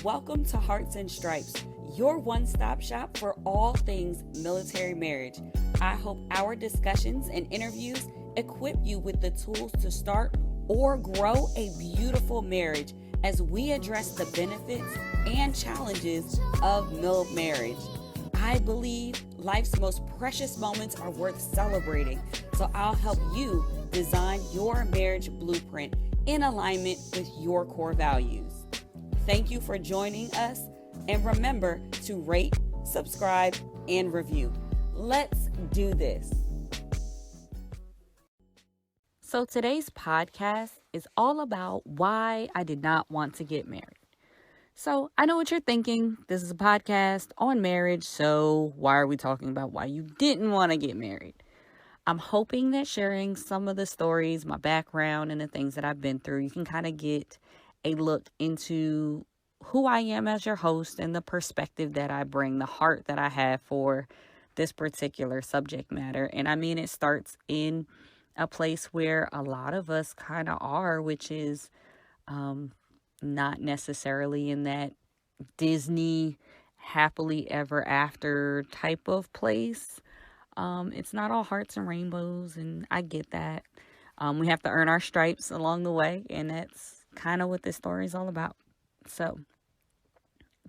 Welcome to Hearts and Stripes, your one-stop shop for all things military marriage. I hope our discussions and interviews equip you with the tools to start or grow a beautiful marriage as we address the benefits and challenges of MilMarraige. I believe life's most precious moments are worth celebrating, so I'll help you design your marriage blueprint in alignment with your core values. Thank you for joining us, and remember to rate, subscribe, and review. Let's do this. So today's podcast is all about why I did not want to get married. So I know what you're thinking. This is a podcast on marriage, so why are we talking about why you didn't want to get married? I'm hoping that sharing some of the stories, my background, and the things that I've been through, you can kind of get a look into who I am as your host and the perspective that I bring, the heart that I have for this particular subject matter. And I mean, it starts in a place where a lot of us kind of are, which is not necessarily in that Disney happily ever after type of place. It's not all hearts and rainbows, and I get that. We have to earn our stripes along the way, and that's kind of what this story is all about. So,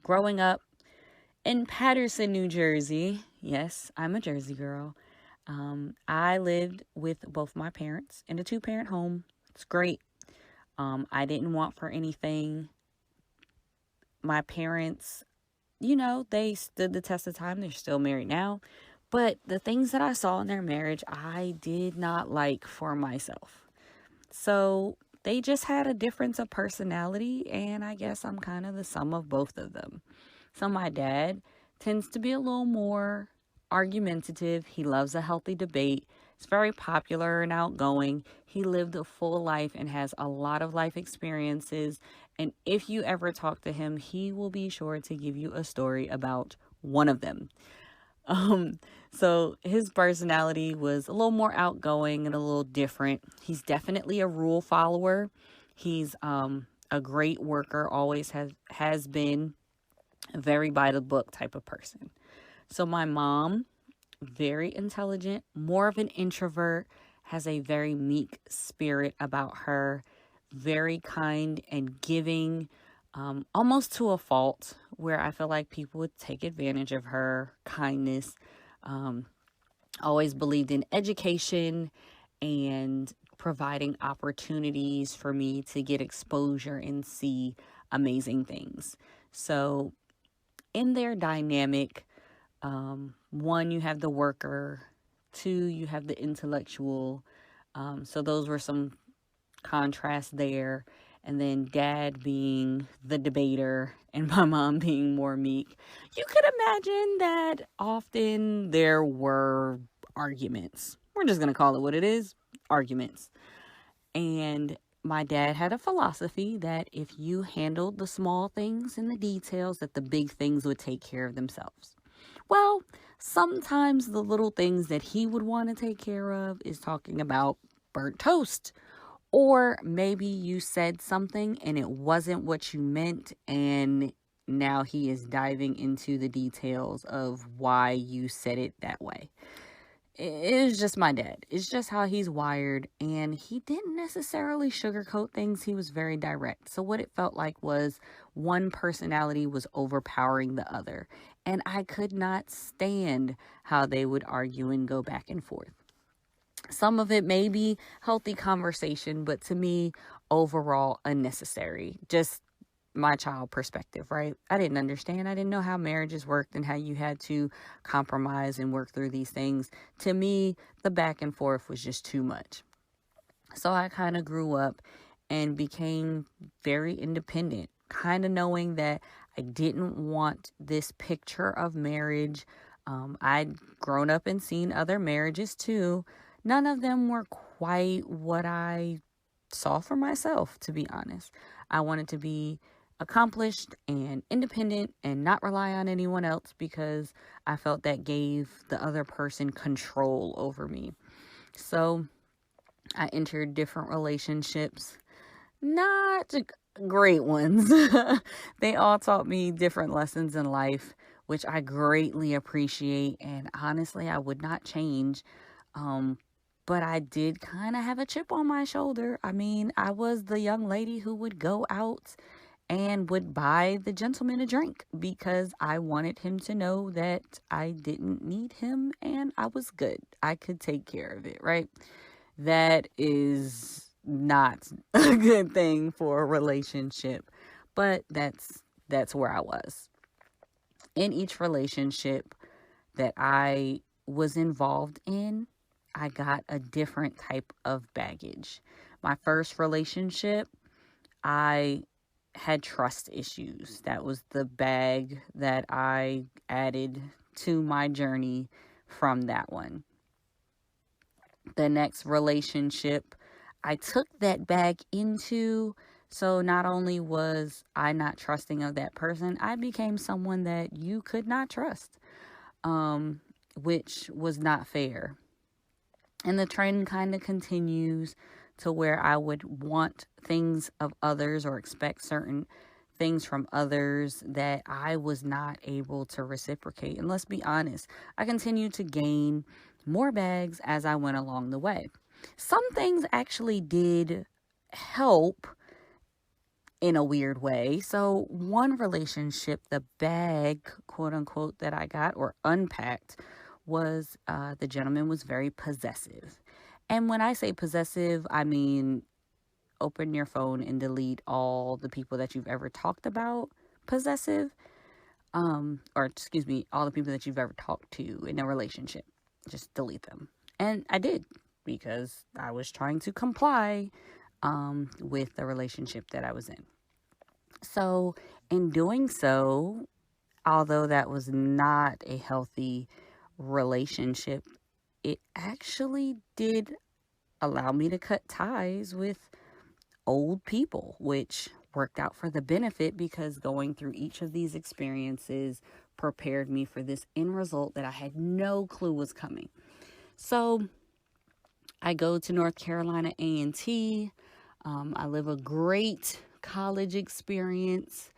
growing up in Paterson, New Jersey, yes, I'm a Jersey girl. I lived with both my parents in a two-parent home. It's great. I didn't want for anything. My parents, they stood the test of time. They're still married now. But the things that I saw in their marriage, I did not like for myself. So they just had a difference of personality, and I guess I'm kind of the sum of both of them. So my dad tends to be a little more argumentative. He loves a healthy debate. He's very popular and outgoing. He lived a full life and has a lot of life experiences. And if you ever talk to him, he will be sure to give you a story about one of them. So his personality was a little more outgoing and a little different. He's definitely a rule follower. He's a great worker, always has been, a very by the book type of person. So my mom, very intelligent, more of an introvert, has a very meek spirit about her, very kind and giving, almost to a fault, where I feel like people would take advantage of her kindness. Always believed in education and providing opportunities for me to get exposure and see amazing things. So in their dynamic, one, you have the worker, two, you have the intellectual. So those were some contrasts there. And then dad being the debater and my mom being more meek. You could imagine that often there were arguments. We're just going to call it what it is, arguments. And my dad had a philosophy that if you handled the small things and the details, that the big things would take care of themselves. Well, sometimes the little things that he would want to take care of is talking about burnt toast. Or maybe you said something and it wasn't what you meant, and now he is diving into the details of why you said it that way. It is just my dad. It's just how he's wired, and he didn't necessarily sugarcoat things. He was very direct. So what it felt like was one personality was overpowering the other, and I could not stand how they would argue and go back and forth. Some of it may be healthy conversation, but to me, overall, unnecessary. Just my child perspective, right? I didn't understand. I didn't know how marriages worked and how you had to compromise and work through these things. To me, the back and forth was just too much. So I kind of grew up and became very independent, kind of knowing that I didn't want this picture of marriage. I'd grown up and seen other marriages too. None of them were quite what I saw for myself, to be honest. I wanted to be accomplished and independent and not rely on anyone else because I felt that gave the other person control over me. So I entered different relationships, not great ones. They all taught me different lessons in life, which I greatly appreciate. And honestly, I would not change. Um, but I did kind of have a chip on my shoulder. I mean, I was the young lady who would go out and would buy the gentleman a drink because I wanted him to know that I didn't need him and I was good. I could take care of it, right? That is not a good thing for a relationship, but that's where I was. In each relationship that I was involved in, I got a different type of baggage. My first relationship, I had trust issues. That was the bag that I added to my journey from that one. The next relationship, I took that bag into. So not only was I not trusting of that person, I became someone that you could not trust, um, which was not fair. And the trend kind of continues to where I would want things of others or expect certain things from others that I was not able to reciprocate. And let's be honest, I continued to gain more bags as I went along the way. Some things actually did help in a weird way. So, one relationship, the bag, quote unquote, that I got or unpacked was the gentleman was very possessive. And when I say possessive, I mean open your phone and delete all the people that you've ever talked about possessive, or excuse me, all the people that you've ever talked to in a relationship. Just delete them. And I did because I was trying to comply with the relationship that I was in. So, in doing so, although that was not a healthy relationship, it actually did allow me to cut ties with old people, which worked out for the benefit because going through each of these experiences prepared me for this end result that I had no clue was coming. So I go to North Carolina A&T. I live a great college experience.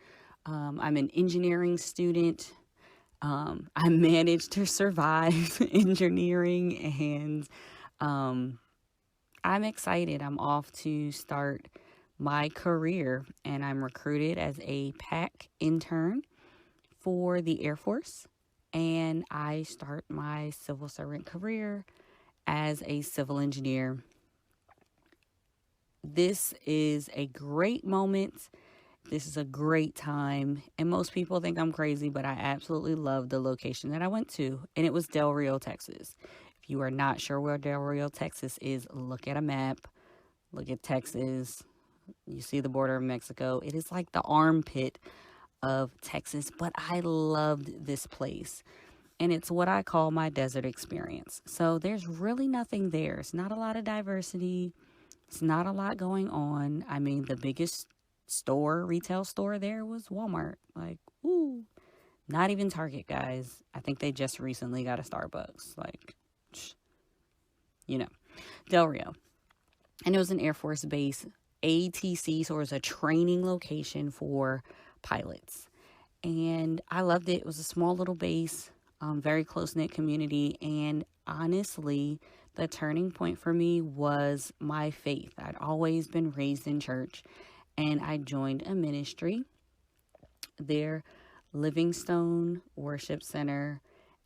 I'm an engineering student. I managed to survive engineering, and I'm excited. I'm off to start my career, and I'm recruited as a PAC intern for the Air Force. And I start my civil servant career as a civil engineer. This is a great moment. This is a great time. And most people think I'm crazy, but I absolutely love the location that I went to. And it was Del Rio, Texas. If you are not sure where Del Rio, Texas is, look at a map. Look at Texas. You see the border of Mexico. It is like the armpit of Texas, but I loved this place. And it's what I call my desert experience. So there's really nothing there. It's not a lot of diversity. It's not a lot going on. I mean, the biggest retail store there was Walmart. Like, ooh, not even Target, guys. I think they just recently got a Starbucks. Like, you know, Del Rio. And it was an Air Force base, ATC, so it was a training location for pilots. And I loved it. It was a small little base, very close knit community. And honestly, the turning point for me was my faith. I'd always been raised in church, and I joined a ministry there, Livingstone Worship Center.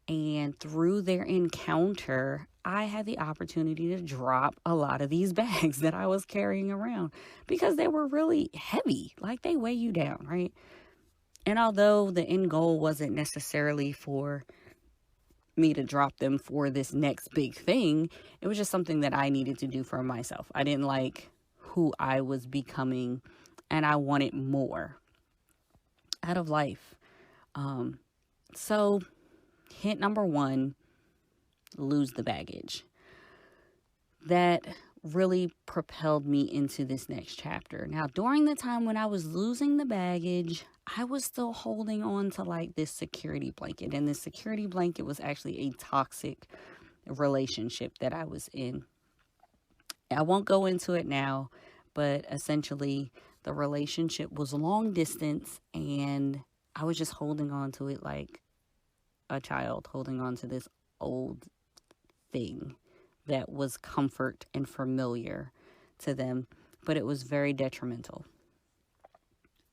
And through their encounter, I had the opportunity to drop a lot of these bags that I was carrying around because they were really heavy. Like, they weigh you down, right? And although the end goal wasn't necessarily for me to drop them for this next big thing, it was just something that I needed to do for myself. I didn't like who I was becoming, and I wanted more out of life. So hint number one, lose the baggage. That really propelled me into this next chapter. Now, during the time when I was losing the baggage, I was still holding on to like this security blanket. And this security blanket was actually a toxic relationship that I was in. I won't go into it now, but essentially, The relationship was long distance, and I was just holding on to it like a child holding on to this old thing that was comfort and familiar to them, but it was very detrimental.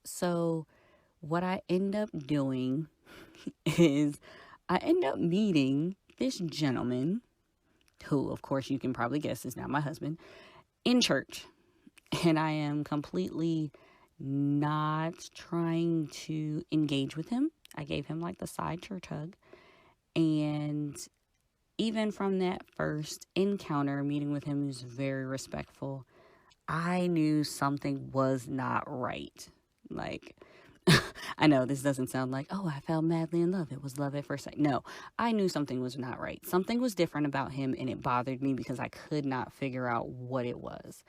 So, what I end up doing is I end up meeting this gentleman, who, of course, you can probably guess is now my husband, in church. And I am completely not trying to engage with him. I gave him like the side church hug. And even from that first encounter, meeting with him, he was very respectful. I knew something was not right. Like, I know this doesn't sound like, oh, I fell madly in love. It was love at first sight. No, I knew something was not right. Something was different about him, and it bothered me because I could not figure out what it was.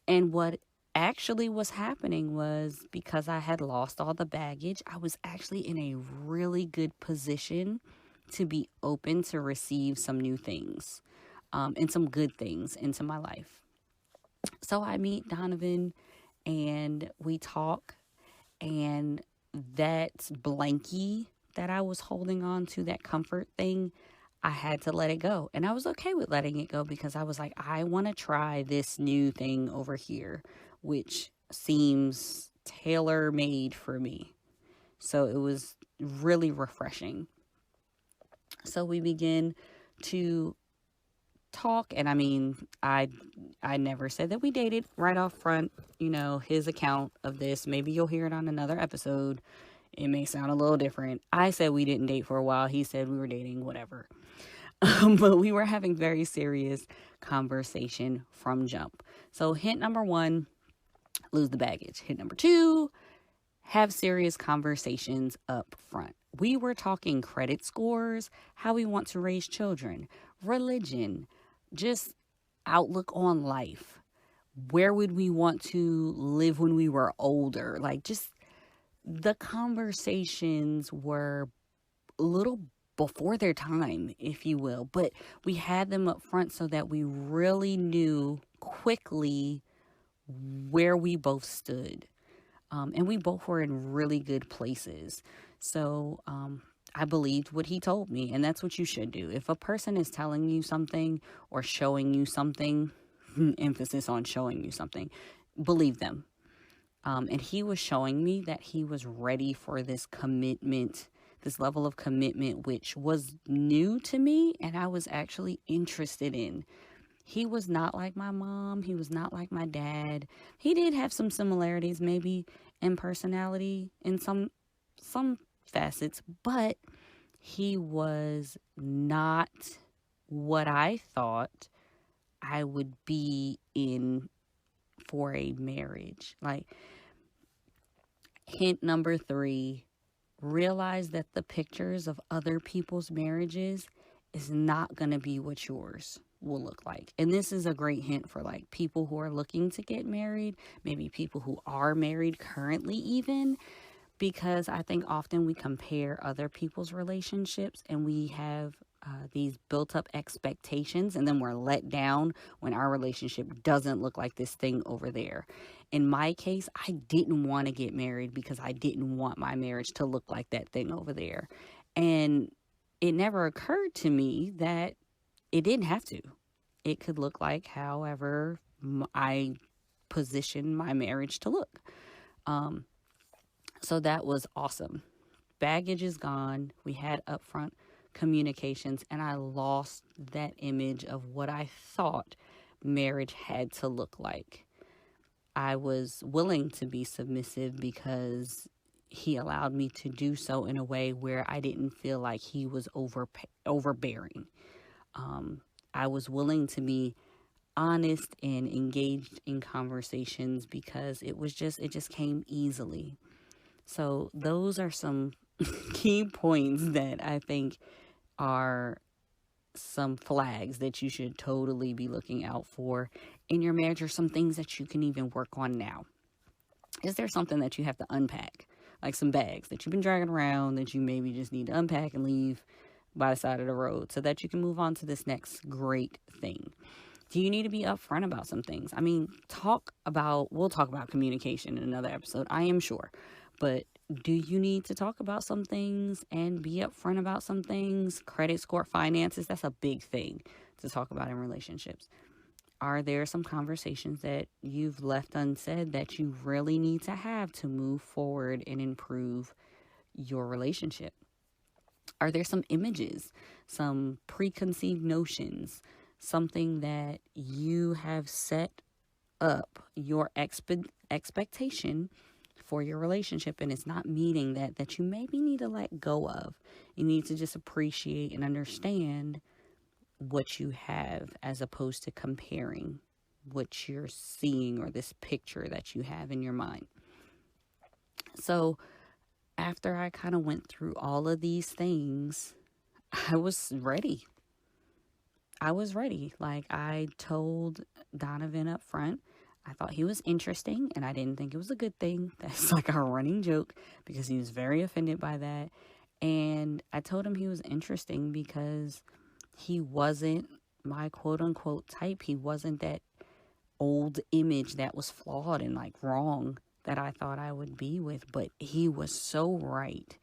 And what actually was happening was, because I had lost all the baggage, I was actually in a really good position to be open to receive some new things, and some good things into my life. So I meet Donovan and we talk, and that blankie that I was holding on to, that comfort thing, I had to let it go. And I was okay with letting it go because I was like, I want to try this new thing over here, which seems tailor made for me. So it was really refreshing. So we begin to talk, and I mean, I never said that we dated right off front. You know, his account of this, maybe you'll hear it on another episode. It may sound a little different. I said we didn't date for a while. He said we were dating, whatever. But we were having very serious conversation from jump. So hint number 1, lose the baggage. Hint number 2, have serious conversations up front. We were talking credit scores, how we want to raise children, religion, just outlook on life. Where would we want to live when we were older? Like, just the conversations were a little before their time, if you will, but we had them up front so that we really knew quickly where we both stood. And we both were in really good places. So I believed what he told me, and that's what you should do. If a person is telling you something or showing you something, emphasis on showing you something, believe them. And he was showing me that he was ready for this commitment, this level of commitment, which was new to me and I was actually interested in. He was not like my mom. He was not like my dad. He did have some similarities, maybe in personality in some facets, but he was not what I thought I would be in for a marriage. Like, hint number 3, realize that the pictures of other people's marriages is not going to be what yours will look like. And this is a great hint for like people who are looking to get married, maybe people who are married currently even, because I think often we compare other people's relationships and we have these built up expectations, and then we're let down when our relationship doesn't look like this thing over there. In my case, I didn't want to get married because I didn't want my marriage to look like that thing over there. And it never occurred to me that it didn't have to. It could look like however I positioned my marriage to look. So that was awesome. Baggage is gone. We had upfront communications, and I lost that image of what I thought marriage had to look like. I was willing to be submissive because he allowed me to do so in a way where I didn't feel like he was overbearing. I was willing to be honest and engaged in conversations because it just came easily. So those are some key points that I think are some flags that you should totally be looking out for in your marriage, or some things that you can even work on now. Is there something that you have to unpack? Like some bags that you've been dragging around that you maybe just need to unpack and leave by the side of the road so that you can move on to this next great thing. Do you need to be upfront about some things? I mean, we'll talk about communication in another episode, I am sure. But do you need to talk about some things and be upfront about some things? Credit score, finances, that's a big thing to talk about in relationships. Are there some conversations that you've left unsaid that you really need to have to move forward and improve your relationship? Are there some images, some preconceived notions, something that you have set up your expectation for your relationship and it's not meeting that you maybe need to let go of? You need to just appreciate and understand what you have as opposed to comparing what you're seeing or this picture that you have in your mind. So after I kind of went through all of these things, I was ready. Like, I told Donovan up front, I thought he was interesting and I didn't think it was a good thing. That's like a running joke because he was very offended by that. And I told him he was interesting because he wasn't my quote unquote type. He wasn't that old image that was flawed and like wrong that I thought I would be with, but he was so right.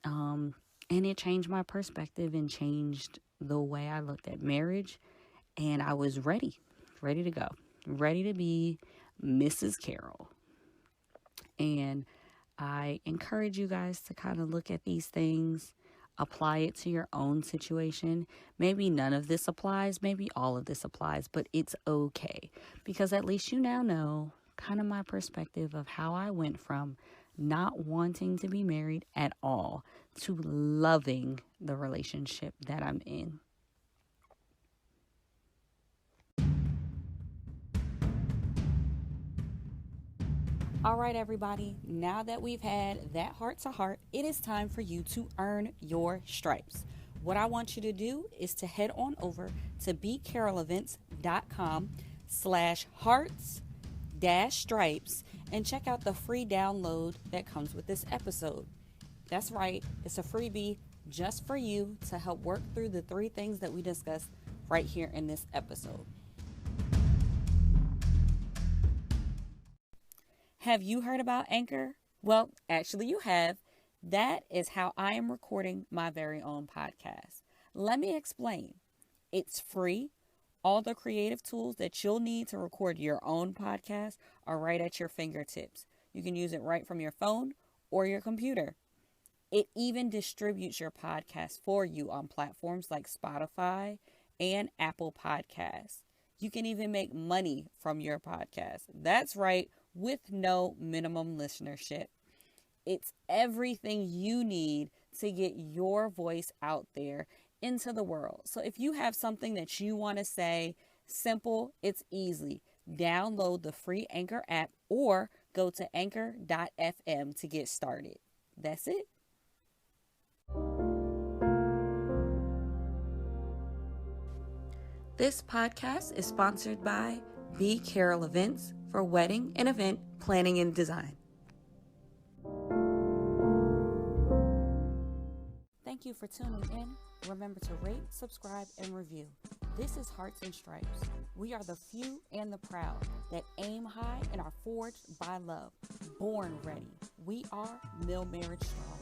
And it changed my perspective and changed the way I looked at marriage. And I was ready to go, ready to be Mrs. Carroll. And I encourage you guys to kind of look at these things, apply it to your own situation. Maybe none of this applies, maybe all of this applies, but it's okay because at least you now know kind of my perspective of how I went from not wanting to be married at all to loving the relationship that I'm in. All right, everybody, now that we've had that heart to heart, it is time for you to earn your stripes. What I want you to do is to head on over to bcarolevents.com/hearts-stripes and check out the free download that comes with this episode. That's right, it's a freebie just for you to help work through the 3 things that we discussed right here in this episode. Have you heard about Anchor? Well, actually you have. That is how I am recording my very own podcast. Let me explain. It's free. All the creative tools that you'll need to record your own podcast are right at your fingertips. You can use it right from your phone or your computer. It even distributes your podcast for you on platforms like Spotify and Apple Podcasts. You can even make money from your podcast. That's right, with no minimum listenership. It's everything you need to get your voice out there into the world. So if you have something that you want to say, simple, it's easy. Download the free Anchor app or go to anchor.fm to get started. That's it. This podcast is sponsored by B. Carroll Events for wedding and event planning and design. Thank you for tuning in. Remember to rate, subscribe, and review. This is Hearts and Stripes. We are the few and the proud that aim high and are forged by love. Born ready. We are MilMarraige strong.